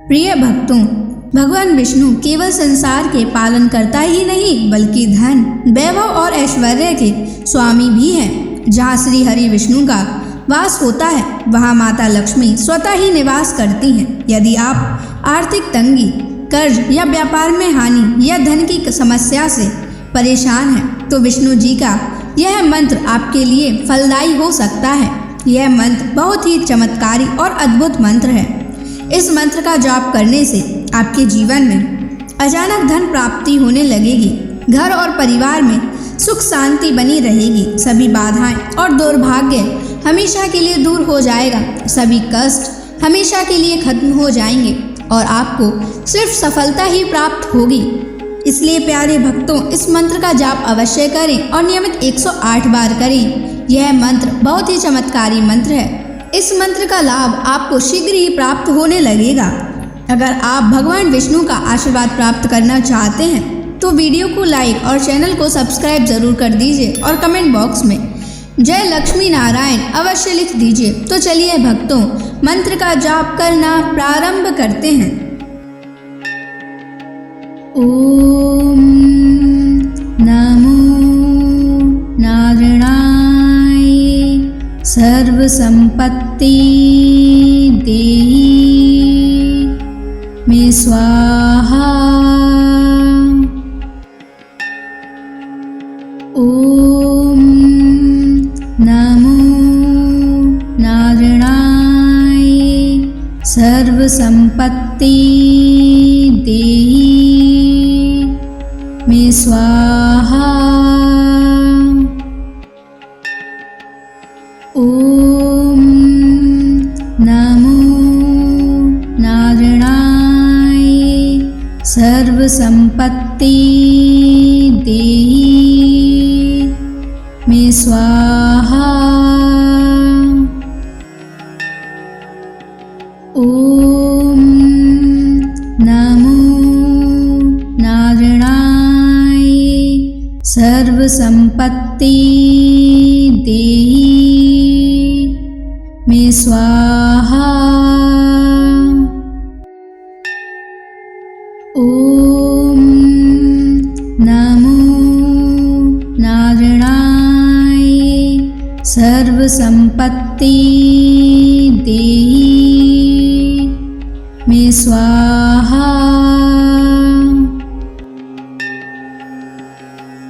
प्रिय भक्तों, भगवान विष्णु केवल संसार के पालन करता ही नहीं बल्कि धन, वैभव और ऐश्वर्य के स्वामी भी हैं। जहाँ श्री हरि विष्णु का वास होता है वहाँ माता लक्ष्मी स्वतः ही निवास करती हैं। यदि आप आर्थिक तंगी, कर्ज या व्यापार में हानि या धन की समस्या से परेशान हैं तो विष्णु जी का यह मंत्र आपके लिए फलदायी हो सकता है। यह मंत्र बहुत ही चमत्कारी और अद्भुत मंत्र है। इस मंत्र का जाप करने से आपके जीवन में अचानक धन प्राप्ति होने लगेगी। घर और परिवार में सुख शांति बनी रहेगी। सभी बाधाएं और दुर्भाग्य हमेशा के लिए दूर हो जाएगा। सभी कष्ट हमेशा के लिए खत्म हो जाएंगे और आपको सिर्फ सफलता ही प्राप्त होगी। इसलिए प्यारे भक्तों, इस मंत्र का जाप अवश्य करें और नियमित 108 बार करें। यह मंत्र बहुत ही चमत्कारी मंत्र है। इस मंत्र का लाभ आपको शीघ्र ही प्राप्त होने लगेगा। अगर आप भगवान विष्णु का आशीर्वाद प्राप्त करना चाहते हैं तो वीडियो को लाइक और चैनल को सब्सक्राइब जरूर कर दीजिए और कमेंट बॉक्स में जय लक्ष्मी नारायण अवश्य लिख दीजिए। तो चलिए भक्तों, मंत्र का जाप करना प्रारंभ करते हैं। ओम नमो नारायणाय सर्व संपत्ति देहि मे स्वाहा। ओम नमो नारायणाय सर्व संपत्ति देहि मे स्वाहा। ओम नमो नारायणाय सर्व संपत्ति देहि मे स्वाहा। ओम नमो नारायणाय सर्व संपत्ति देहि मे स्वाहा। ओम नमो नारायणाय सर्व संपत्ति देहि मे स्वाहा।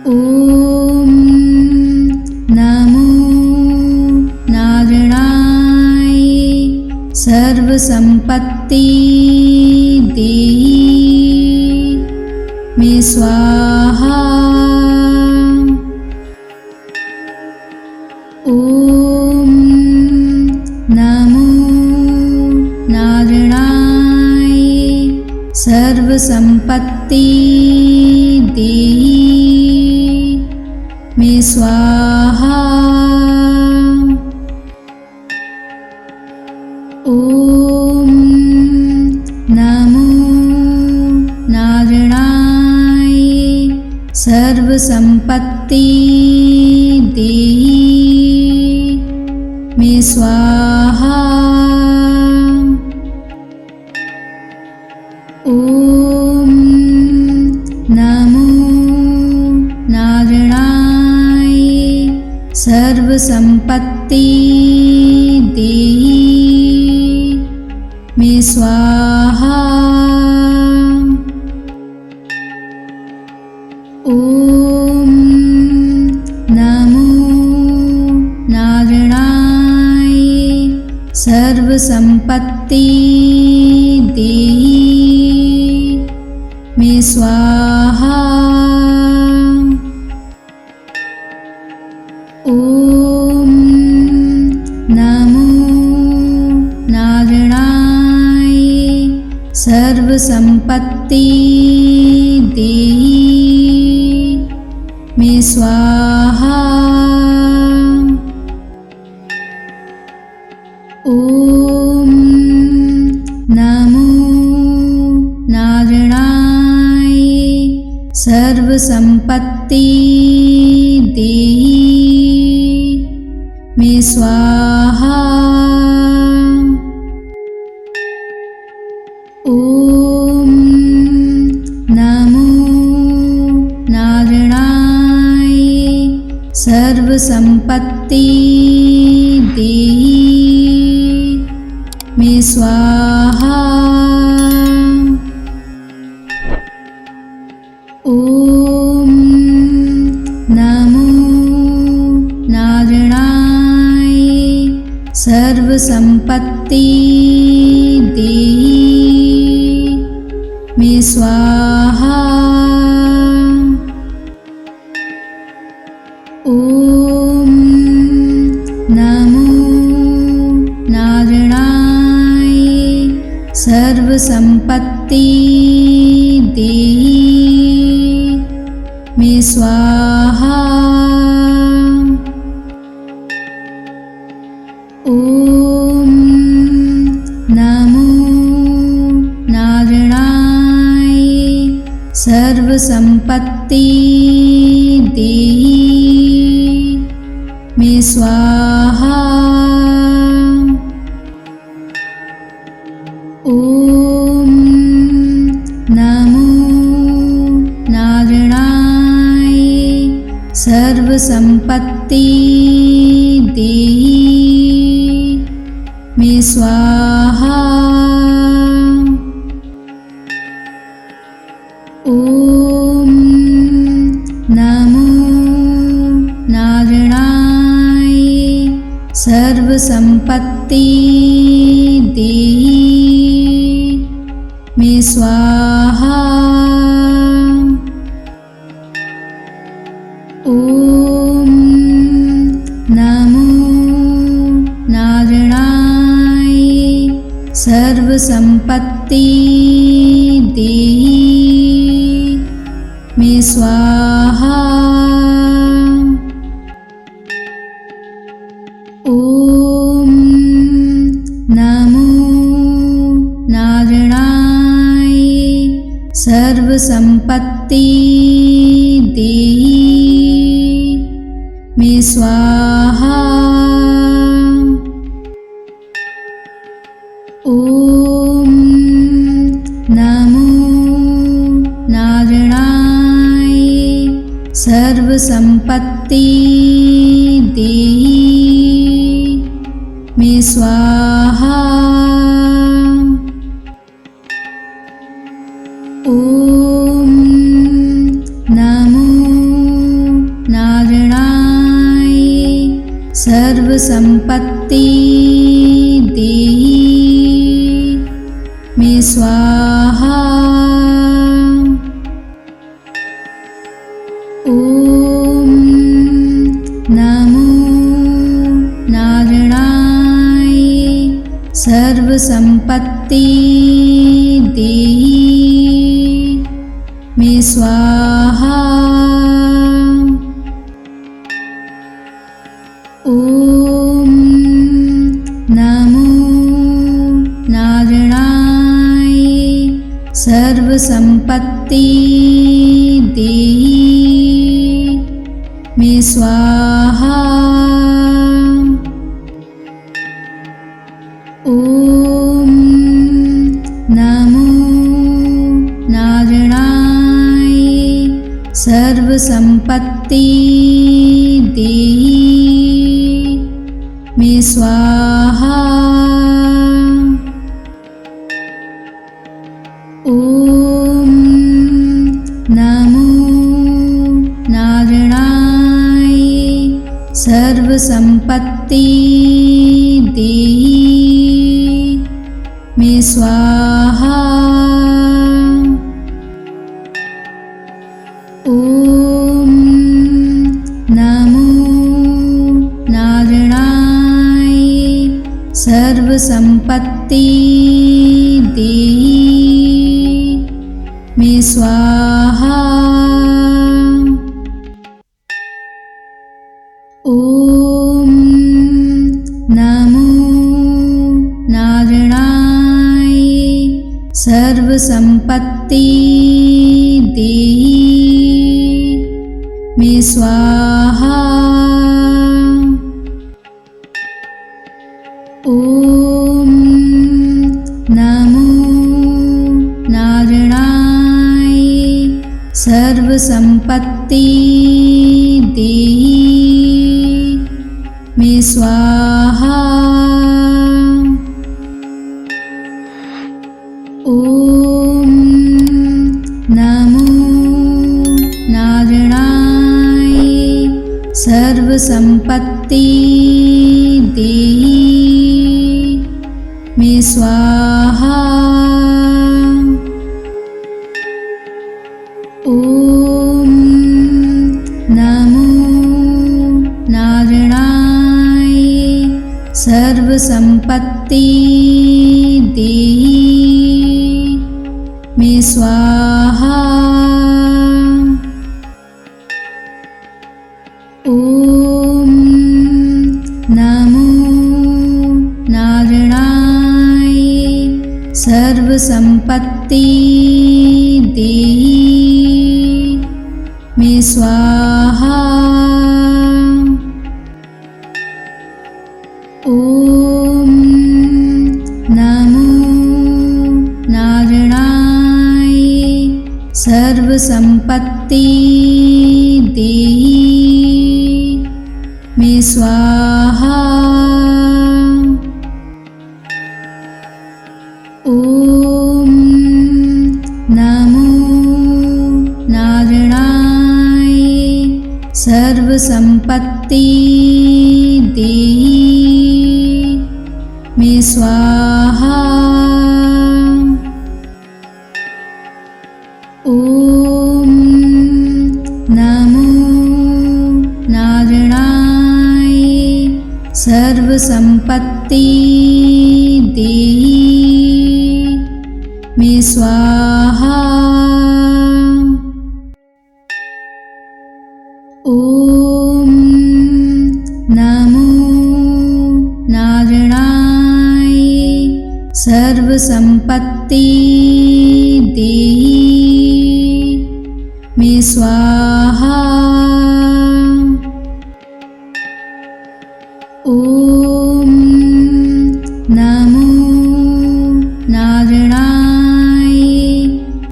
ओम नमो नारायणाय सर्व संपत्ति देहि मे स्वाहा। ओम नमो नारायणाय सर्व संपत्ति देहि मे स्वाहा। ओम नमो नारायणाय सर्व संपत्ति देहि मे स्वाहा। ओम नमो नारायणाय सर्व संपत्ति देहि मे स्वाहा। ओम नमो नारायणाय सर्व संपत्ति देहि मे स्वाहा। ओम नमो नारायणाय सर्व संपत्ति देहि मे स्वाहा। ओम नमो नारायणाय सर्व संपत्ति देहि मे स्वाहा। ओम सर्वसंपत्ति देहि मे स्वाहा। ओम नमो नारायणाय सर्वसंपत्ति देहि मे स्वाहा। ओम नमो नारायणाय सर्वसंपत्ति देहि मे स्वाहा। ओम नमो नारायणाय सर्वसंपत्ति देहि मे स्वाहा। ओम नमो नारायणाय सर्वसंपत्ति देहि मे स्वाहा। ओम नमो नारायणाय सर्वसंपत्ति देहि मे स्वाहा। ओम नमो नारायणाय सर्वसंपत्ति देहि मे स्वाहा। ओम नमो नारायणाय सर्वसंपत्ति देहि मे स्वाहा। ओम नमो नारायणाय सर्वसंपत्ति देहि मे स्वाहा। ओम नमो नारायणाय सर्वसंपत्ति देहि मे स्वाहा। ओम नमो नारायणाय सर्वसंपत्ति देहि मे स्वाहा। ओम नमो नारायणाय सर्वसंपत्ति देहि मे स्वाहा। ओम नमो नारायणाय सर्वसंपत्ति देहि मे स्वाहा। ओम नमो नारायणाय सर्वसंपत्ति देहि मे स्वाहा। ओम नमो नारायणाय सर्वसंपत्ति देहि मे स्वाहा। ओम नमो नारायणाय सर्वसंपत्ति देहि मे स्वाहा। ओम नमो नारायणाय सर्वसंपत्ति देहि स्वाहा। ओम नमो नारायणाय सर्वसंपत्ति देहि मे स्वाहा। ओम नमो नारायणाय सर्वसंपत्ति देहि मे स्वाहा। ओम नमो नारायणाय सर्वसंपत्ति देहि मे स्वाहा। ओम नमो नारायणाय सर्वसंपत्ति देहि मे स्वाहा। ओम नमो नारायणाय सर्वसंपत्ति देहि मे स्वाहा। ओम नमो नारायणाय सर्वसंपत्ति देहि मे स्वाहा। ओम नमो नारायणाय सर्वसंपत्ति देहि मे स्वाहा। ओम नमो नारायणाय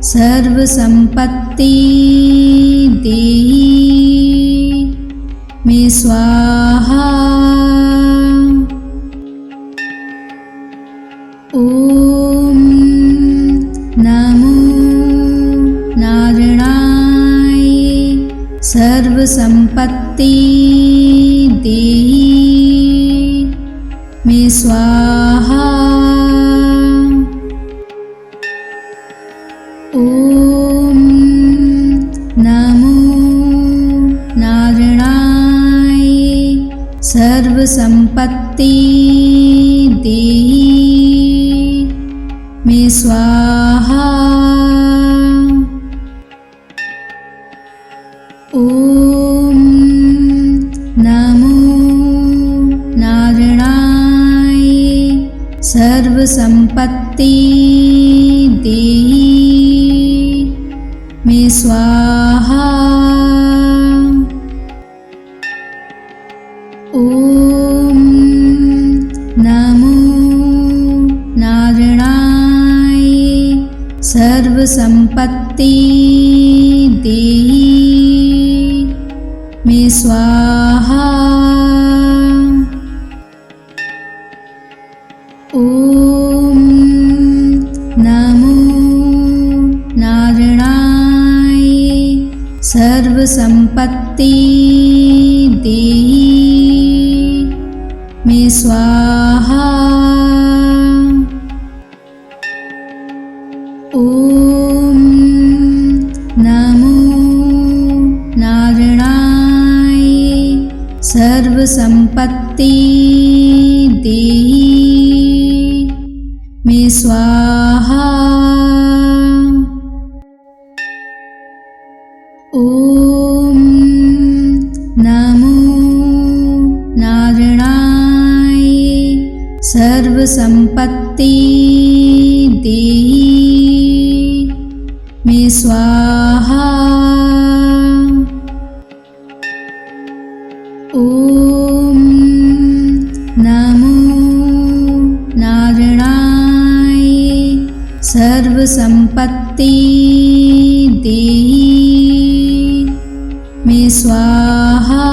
सर्वसंपत्ति देहि मे स्वाहा। ओम नमो नारायणाय सर्वसंपत्ति देहि मे स्वाहा। ओम नमो नारायणाय सर्वसंपत्ति देहि मे स्वाहा। ओम नमो नारायणाय सर्वसंपत्ति देहि मे स्वाहा। ओम नमो नारायणाय सर्वसंपत्ति देहि मे स्वाहा। ओम नमो नारायणाय सर्वसंपत्ति देहि मे स्वाहा। ओम नमो नारायणाय सर्वसंपत्ति देहि मे स्वाहा। ओम नमो नारायणाय सर्वसंपत्ति देहि मे स्वाहा। ओम नमो नारायणाय सर्वसंपत्ति देहि मे स्वाहा।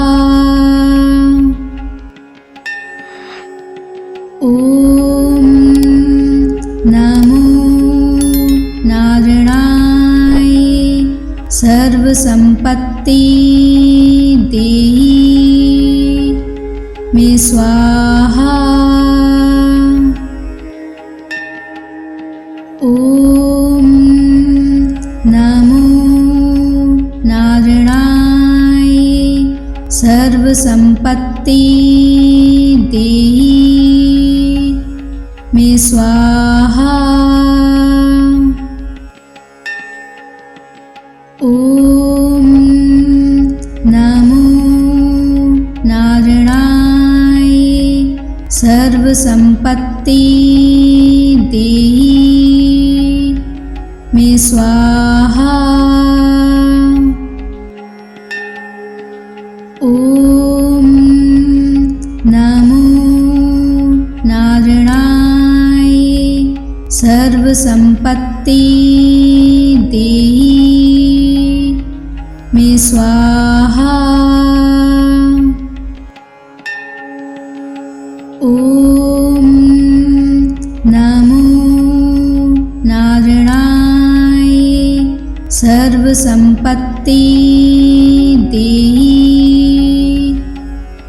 संपत्ति देहि मे स्वाहा। ओम नमो नारायणाय सर्व संपत्ति देहि मे स्वाहा। ओम नमो नारायणाय सर्व संपत्ति देहि मे स्वाहा। ओम नमो नारायणाय सर्व संपत्ति देहि मे स्वाहा। ओम नमो नारायणाय सर्व संपत्ति देहि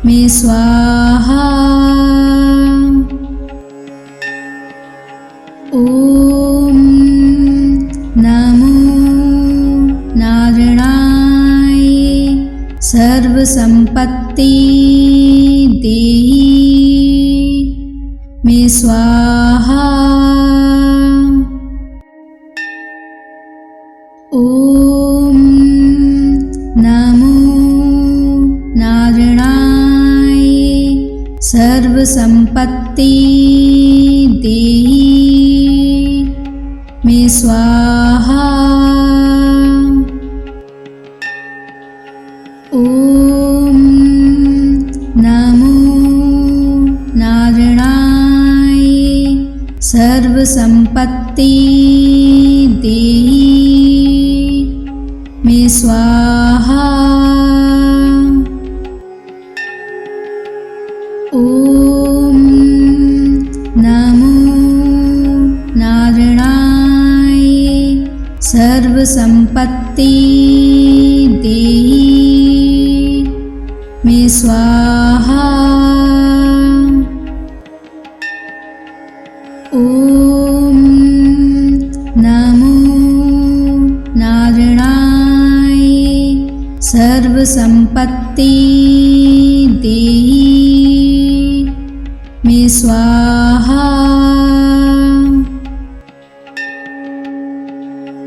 मे स्वाहा। ओम नमो नारायणाय सर्व संपत्ति देहि मे स्वाहा। ओम नमो नारायणाय सर्व संपत्ति देहि मे स्वाहा। ओम नमो नारायणाय सर्व संपत्ति देहि मे स्वाहा। ओम नमो नारायणाय सर्व संपत्ति देहि मे स्वाहा। ओम नमो नारायणाय सर्व संपत्ति देहि मे स्वाहा।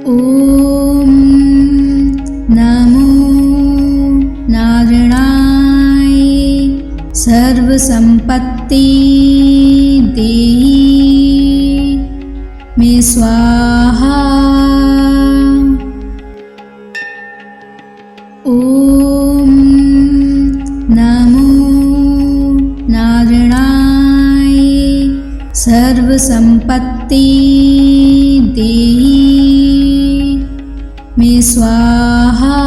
ओम नमो नारायणाय सर्व संपत्ति देहि मे स्वाहा। ओम नमो नारायणाय सर्व संपत्ति देहि मे स्वाहा।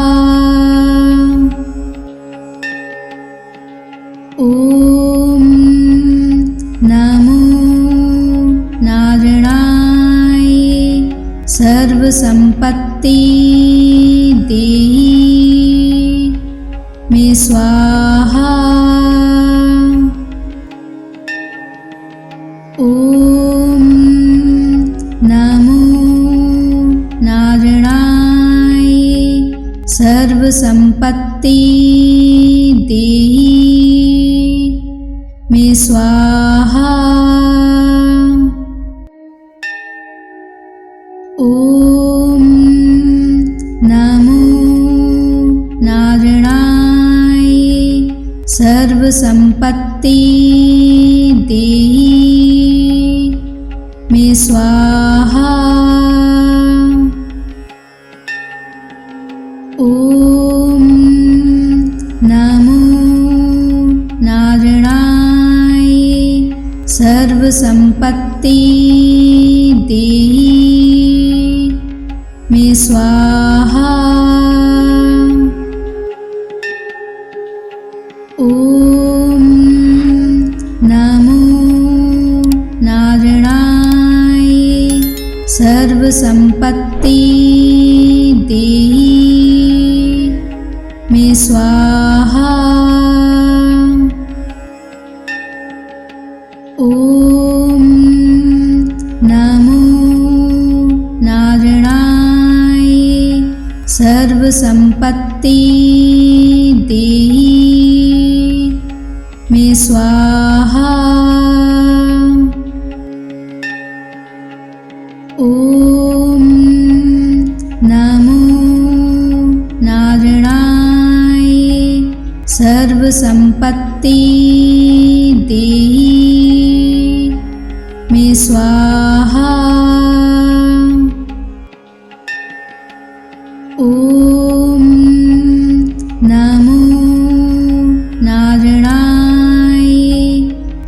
ओम नमो नारायणाय सर्व संपत्ति देहि मे स्वाहा। ओम नमो नारायणाय सर्व संपत्ति देहि मे स्वाहा। ओम नमो नारायणाय सर्व संपत्ति देहि मे स्वाहा। ओम नमो नारायणाय सर्व संपत्ति देहि मे स्वाहा। ओम नमो नारायणाय सर्व संपत्ति देहि स्वाहा। ओम नमो नारायणाय सर्वसंपत्ति देहि मे स्वाहा। ओम नमो नारायणाय सर्वसंपत्ति देहि मे स्वाहा। ओम नमो नारायणाय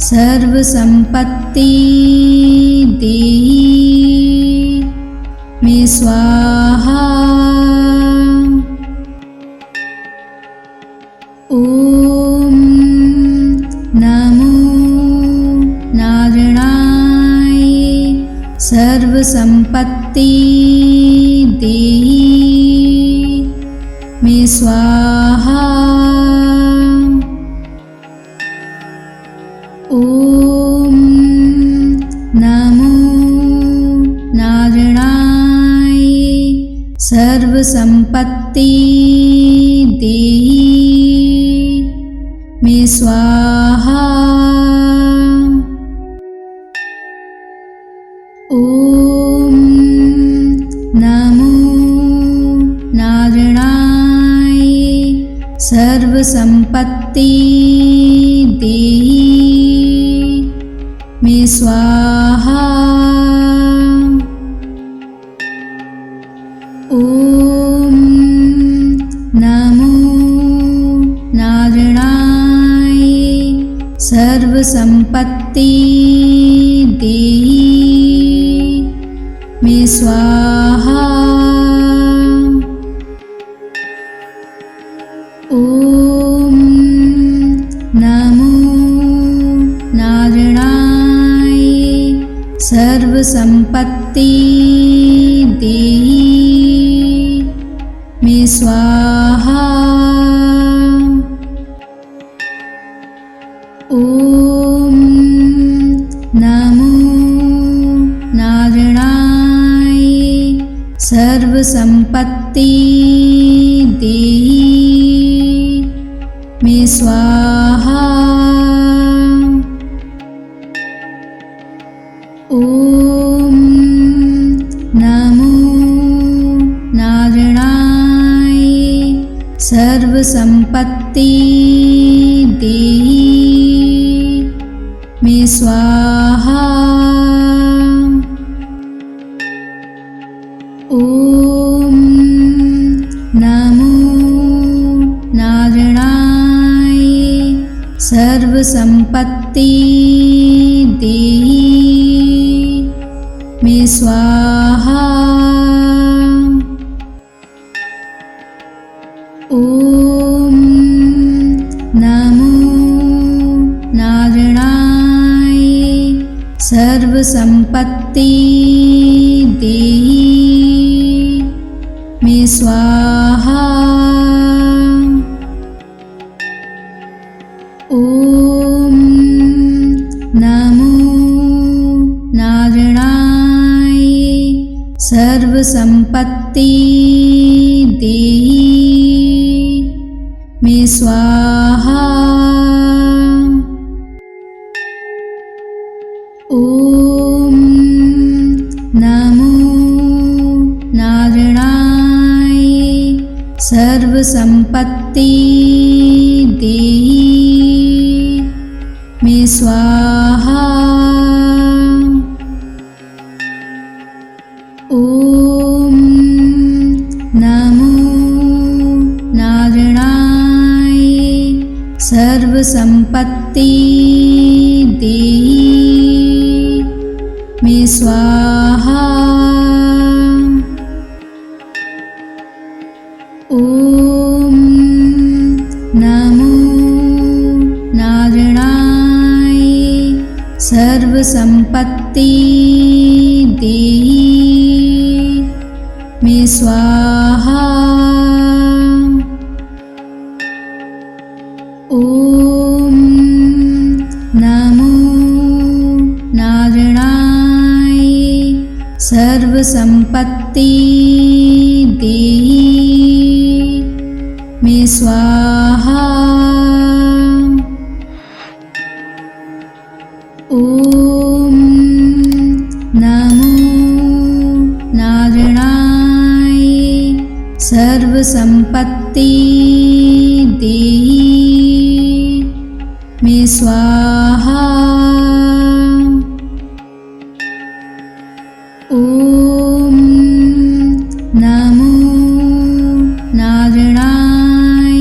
सर्वसंपत्ति देहि मे स्वाहा। ओम नमो नारायणाय सर्वसंपत्ति देहि मे स्वाहा। ओम नमो नारायणाय सर्वसंपत्ति देहि मे स्वाहा। ओम नमो नारायणाय सर्वसंपत्ति देहि मे स्वाहा। ओम नमो नारायणाय सर्वसंपत्ति देहि मे स्वाहा। ओम नमो नारायणाय सर्वसंपत्ति देहि मे स्वाहा। ओम नमो नारायणाय सर्वसंपत्ति देहि मे स्वाहा। ओम नमो नारायणाय सर्वसंपत्ति देहि मे स्वाहा। ओम नमो नारायणाय सर्वसंपत्ति देहि मे स्वाहा। ओम नमो नारायणाय सर्वसंपत्ति देहि मे स्वाहा। ओम नमो नारायणाय सर्वसंपत्ति देहि मे स्वाहा। ओम नमो नारायणाय सर्वसंपत्ति देहि मे स्वाहा। ओम नमो नारायणाय सर्वसंपत्ति देहि मे स्वाहा। ओम नमो नारायणाय सर्वसंपत्ति देहि मे स्वाहा। संपत्ति देहि मे स्वाहा। ओम नमो नारायणाय सर्व संपत्ति देहि मे स्वाहा। ओम नमो नारायणाय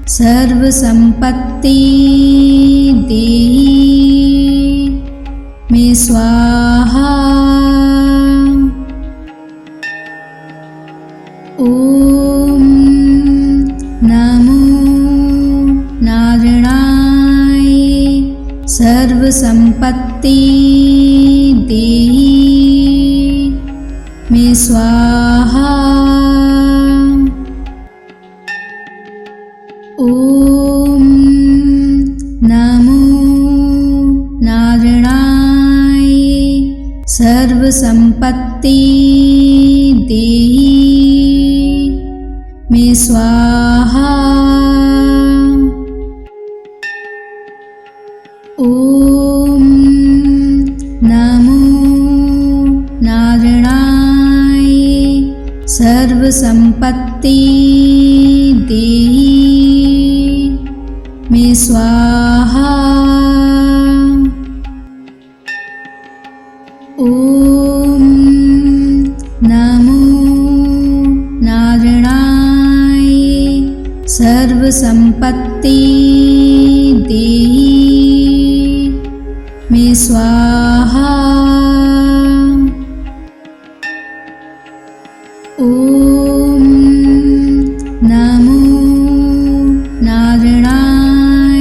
सर्व संपत्ति देहि मे स्वाहा। ओम नमो नारायणाय सर्व संपत्ति देहि मे स्वाहा। ओम नमो नारायणाय सर्व संपत्ति देहि मे स्वाहा। ओम नमो नारायणाय सर्व संपत्ति देहि मे स्वाहा। ओम नमो नारायणाय सर्व संपत्ति देहि मे स्वाहा। ओम नमो नारायणाय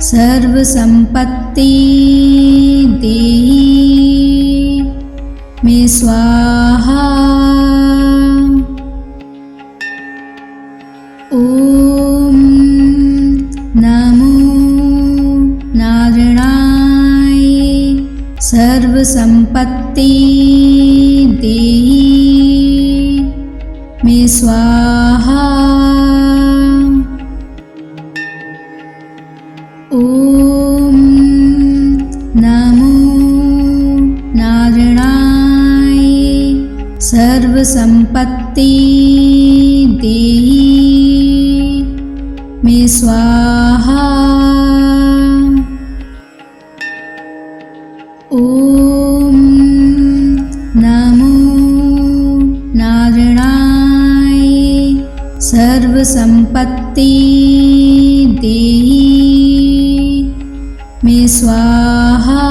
सर्व संपत्ति देहि मे स्वाहा। ओम नमो नारायणाय सर्व संपत्ति देहि मे स्वाहा। ओम नमो नारायणाय सर्व संपत्ति देहि मे स्वाहा। ओम नमो नारायणाय सर्व संपत्ति देहि मे स्वाहा।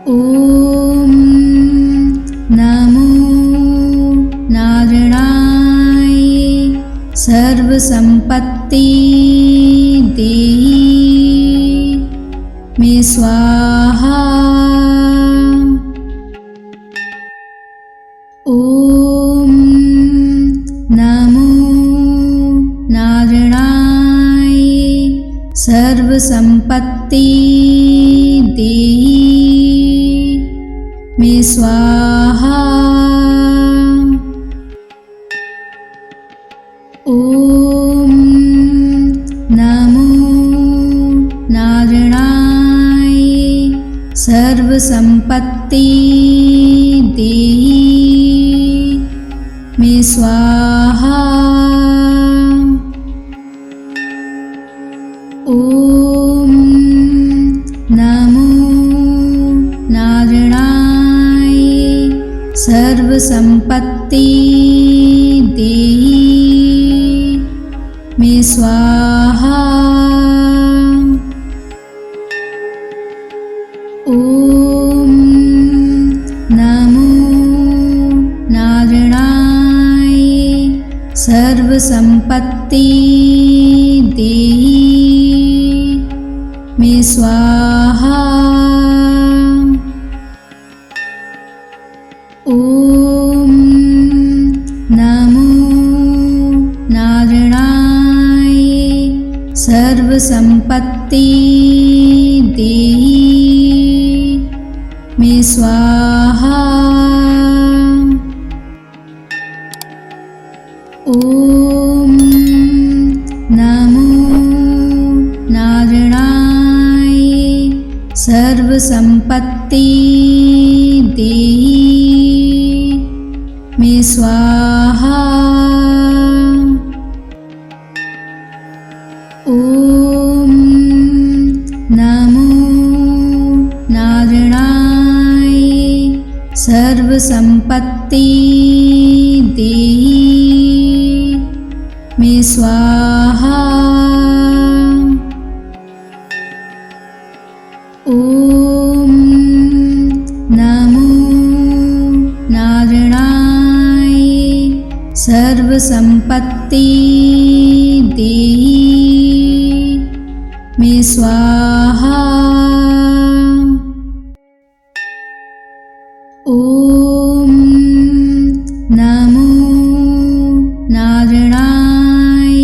ओम नमो नारायणाय सर्व संपत्ति देहि मे स्वाहा। ओम नमो नारायणाय सर्व संपत्ति देहि मे स्वाहा। ओम नमो नारायणाय सर्व संपत्ति देहि मे स्वाहा। ओम नमो नारायणाय सर्व संपत्ति देहि मे स्वाहा। ओम नमो नारायणाय सर्व संपत्ति देहि मे स्वाहा। ओम नमो नारायणाय सर्व संपत्ति देहि स्वाहा। ओम नमो नारायणाय सर्वसंपत्ति देहि मे स्वाहा। ओम नमो नारायणाय सर्वसंपत्ति देहि मे स्वाहा। ओम नमो नारायणाय सर्वसंपत्ति देहि मे स्वाहा। ओम नमो नारायणाय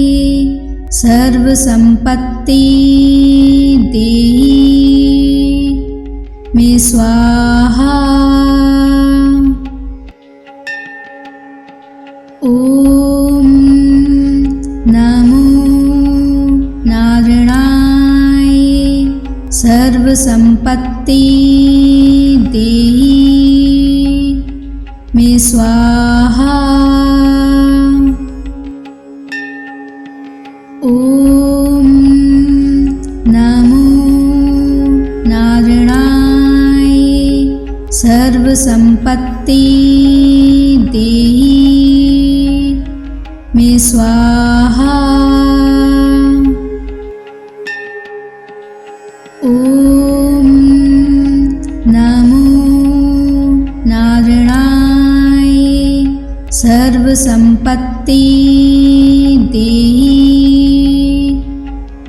सर्वसंपत्ति देहि मे स्वाहा। ओम नमो नारायणाय सर्वसंपत्ति देहि मे स्वाहा। ओम नमो नारायणाय सर्वसंपत्ति देहि मे स्वाहा। ओम नमो नारायणाय सर्वसंपत्ति देहि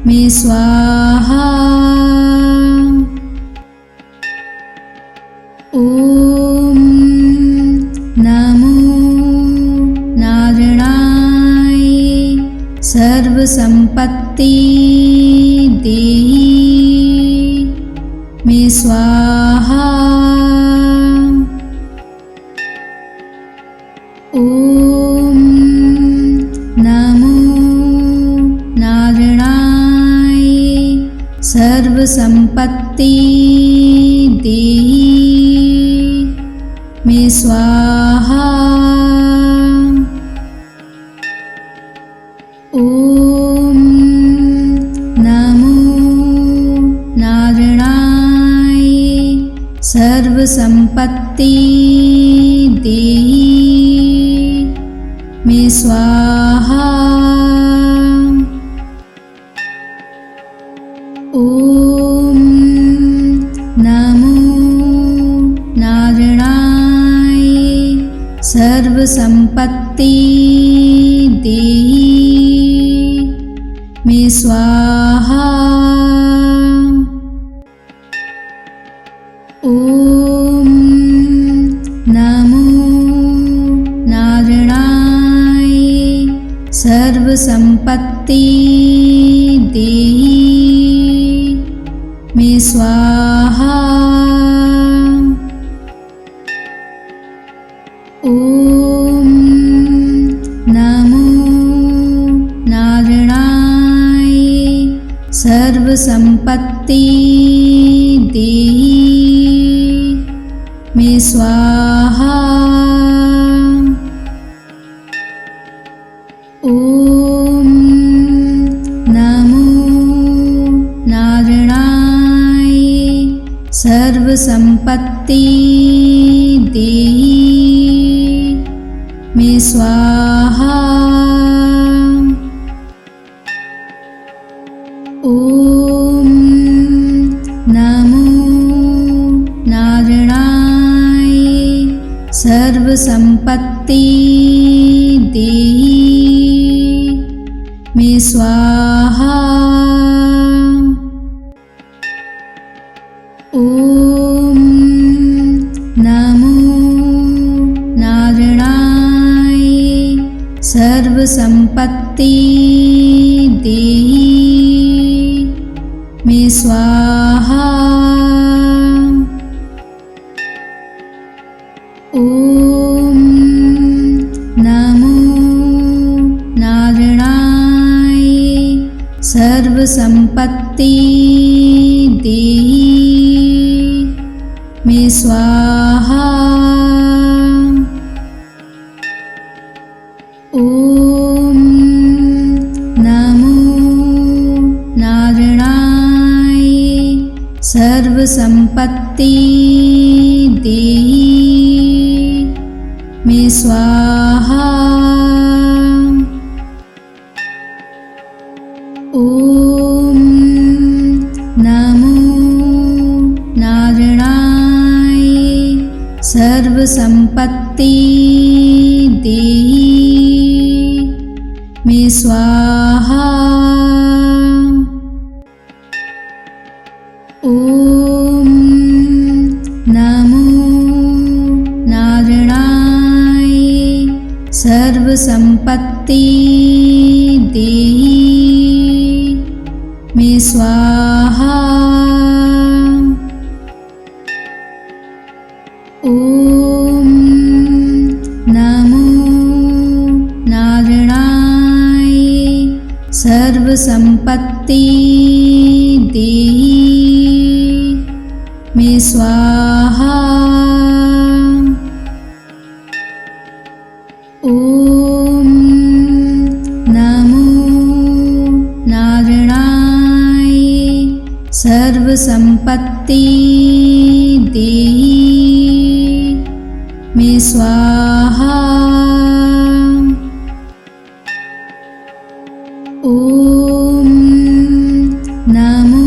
मे स्वाहा। ओम नमो नारायणाय सर्वसंपत्ति देहि मे स्वाहा। ओम नमो नारायणाय सर्वसंपत्ति देहि मे स्वाहा। ओम नमो नारायणाय सर्वसंपत्ति देहि मे स्वाहा। ओम नमो नारायणाय सर्वसंपत्ति देहि मे स्वाहा। ओम नमो नारायणाय सर्वसंपत्ति देहि मे स्वाहा। ओम नमो नारायणाय सर्वसंपत्ति देहि मे स्वाहा। ओम नमो नारायणाय सर्वसंपत्ति देहि मे स्वाहा। ओम नमो नारायणाय सर्वसंपत्ति देहि मे स्वाहा। ओम नमो नारायणाय सर्वसंपत्ति देहि मे स्वाहा। सर्वसंपत्ति देहि मे स्वाहा। ओम नमो नारायणाय सर्वसंपत्ति देहि मे स्वाहा। ओम नमो नारायणाय सर्वसंपत्ति देहि मे स्वाहा। ओम नमो नारायणाय सर्वसंपत्ति देहि मे स्वाहा। ओम नमो नारायणाय सर्वसंपत्ति देहि मे स्वाहा। ओम नमो नारायणाय सर्वसंपत्ति देहि मे स्वाहा। ओम नमो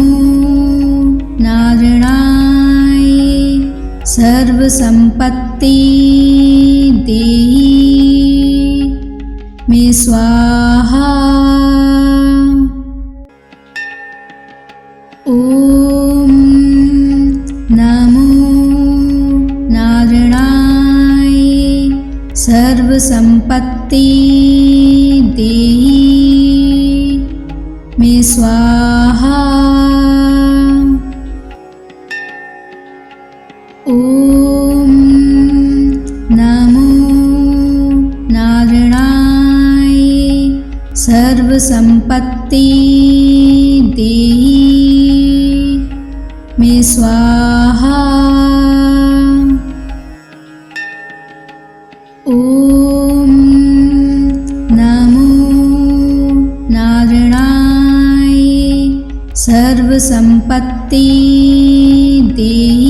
नारायणाय सर्वसंपत्ति देहि मे स्वाहा। ओम नमो नारायणाय सर्वसंपत्ति देहि मे स्वाहा। ओम नमो नारायणाय सर्वसंपत्ति देहि मे स्वाहा। ओम नमो नारायणाय सर्वसंपत्ति देहि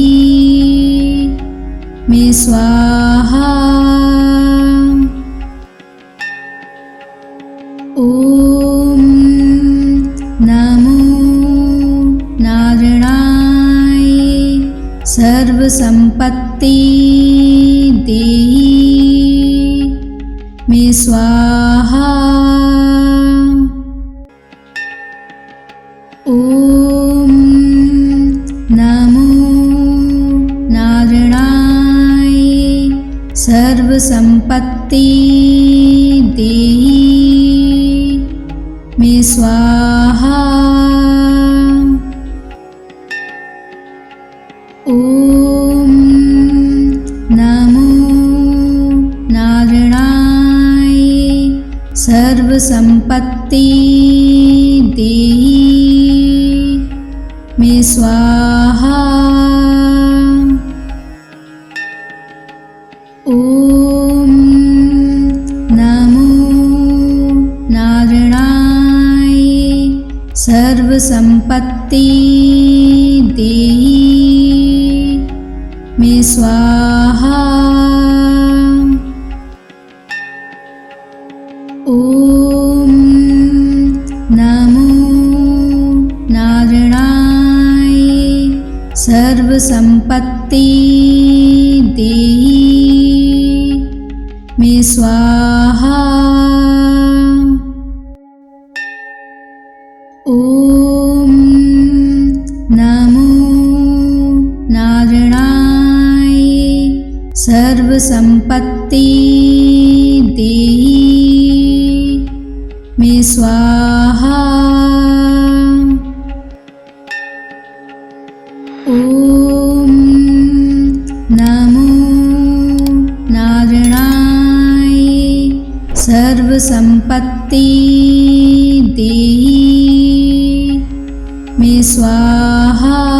मे स्वाहा। ओम नमो नारायणाय सर्वसंपत्ति देहि मे स्वाहा। ओम नमो नारायणाय सर्वसंपत्ति देहि मे स्वाहा। ओम नमो नारायणाय सर्वसंपत्ति देहि मे स्वाहा। ओम नमो नारायणाय सर्वसंपत्ति देहि मे स्वाहा। ओम नमो नारायणाय सर्वसंपत्ति देहि मे स्वाहा। ओम नमो नारायणाय सर्वसंपत्ति देहि मे स्वाहा। ओम नमो नारायणाय सर्वसंपत्ति देहि स्वाहा।